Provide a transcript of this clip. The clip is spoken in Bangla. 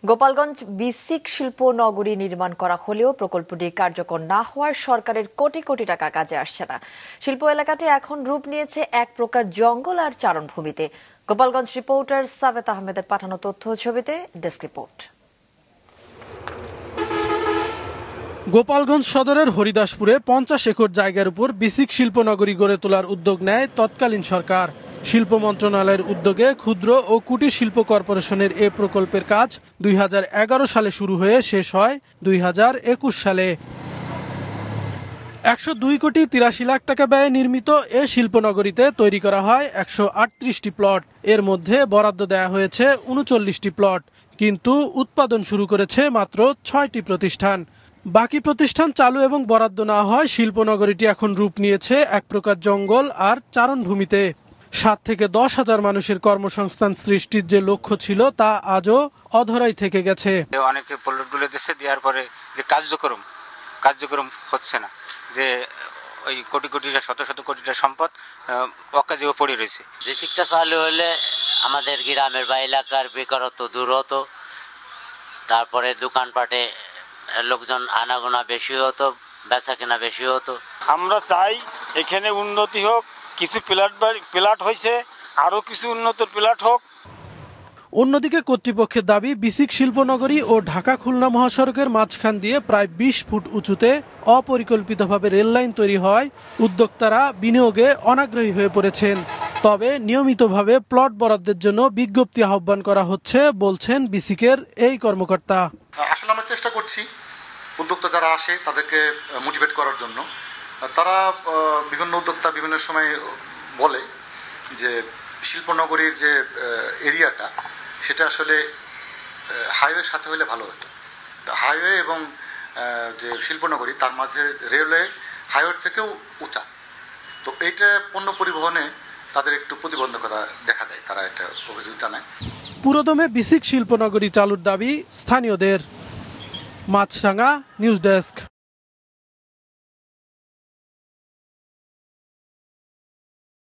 গোপালগঞ্জ বিসিক শিল্প নগরী নির্মাণ করা হলেও প্রকল্পটি কার্যকর না হওয়ার সরকারের কোটি কোটি টাকা কাজে আসছে না। শিল্প এলাকাটি এখন রূপ নিয়েছে এক প্রকার জঙ্গল আর চারণভূমিতে। গোপালগঞ্জ রিপোর্টার সাবেত আহমেদের পাঠানো তথ্য ছবিতে ডেস্ক রিপোর্ট। গোপালগঞ্জ সদরের হরিদাসপুরে 50 একর জায়গার উপর বিসিক শিল্পনগরী গড়ে তোলার উদ্যোগ নেয় তৎকালীন সরকার। শিল্প মন্ত্রণালয়ের উদ্যোগে ক্ষুদ্র ও কুটির শিল্প কর্পোরেশনের এ প্রকল্পের কাজ 2011 সালে শুরু হয়ে শেষ হয় 2021 সালে। 102 কোটি 83 লাখ টাকা ব্যয়ে নির্মিত এ শিল্পনগরীতে তৈরি করা হয় 138টি প্লট। এর মধ্যে বরাদ্দ দেয়া হয়েছে 39টি প্লট, কিন্তু উৎপাদন শুরু করেছে মাত্র 6টি প্রতিষ্ঠান। বাকি প্রতিষ্ঠান চালু এবং বরাদ্দ না হয় শিল্পনগরীটি এখন রূপ নিয়েছে এক প্রকার জঙ্গল আর চারণভূমিতে। 7 থেকে 10 হাজার মানুষের কর্মসংস্থান সৃষ্টির যে লক্ষ্য ছিল তা আজও অধরাই থেকে গেছে। অনেকে প্লটগুলো দেশে দেওয়ার পরে যে কার্যক্রম হচ্ছে না, যে ওই কোটি কোটিটা শত শত কোটিটা সম্পদ অকাজেও পড়ে রয়েছে। বেসিকটা চালু হলে আমাদের গ্রামের বা এলাকার বেকারত্ব দূর হতো, তারপরে দোকানপাটে লোকজন আনাগোনা বেশি হতো, বেচা কেনা বেশি হতো। আমরা চাই এখানে উন্নতি হোক, কিছু প্লাট হয়েছে, আরও কিছু উন্নত প্লাট হোক। অন্যদিকে কর্তৃপক্ষের দাবি বিসিক শিল্পনগরী ও ঢাকা খুলনা মহাসড়কের মাঝখান দিয়ে প্রায় 20 ফুট উঁচুতে অপরিকল্পিতভাবে রেললাইন তৈরি হয় উদ্যোক্তারা বিনিয়োগে অনাগ্রহী হয়ে পড়েছেন। তবে নিয়মিতভাবে প্লট বরাদ্দের জন্য বিজ্ঞপ্তি আহ্বান করা হচ্ছে বলছেন বিসিকের এই কর্মকর্তা। আসলে আমরা চেষ্টা করছি উদ্যোক্তা যারা আসে তাদেরকে মোটিভেট করার জন্য। তারা বিভিন্ন উদ্যোক্তা বিভিন্ন সময় বলে যে শিল্পনগরীর যে এরিয়াটা সেটা আসলে হাইওয়ের সাথে হলে ভালো হতো। হাইওয়ে এবং যে শিল্পনগরী তার মাঝে রেলওয়ে হাইওয়ের থেকেও উঁচা, তো এইটা পণ্য পরিবহনে তাদের একটু প্রতিবন্ধকতা দেখা দেয়, তারা এটা অভিযোগ জানায়। পুরোদমে বিসিক শিল্পনগরী চালুর দাবি স্থানীয়দের। মাছরাঙা নিউজ ডেস্ক।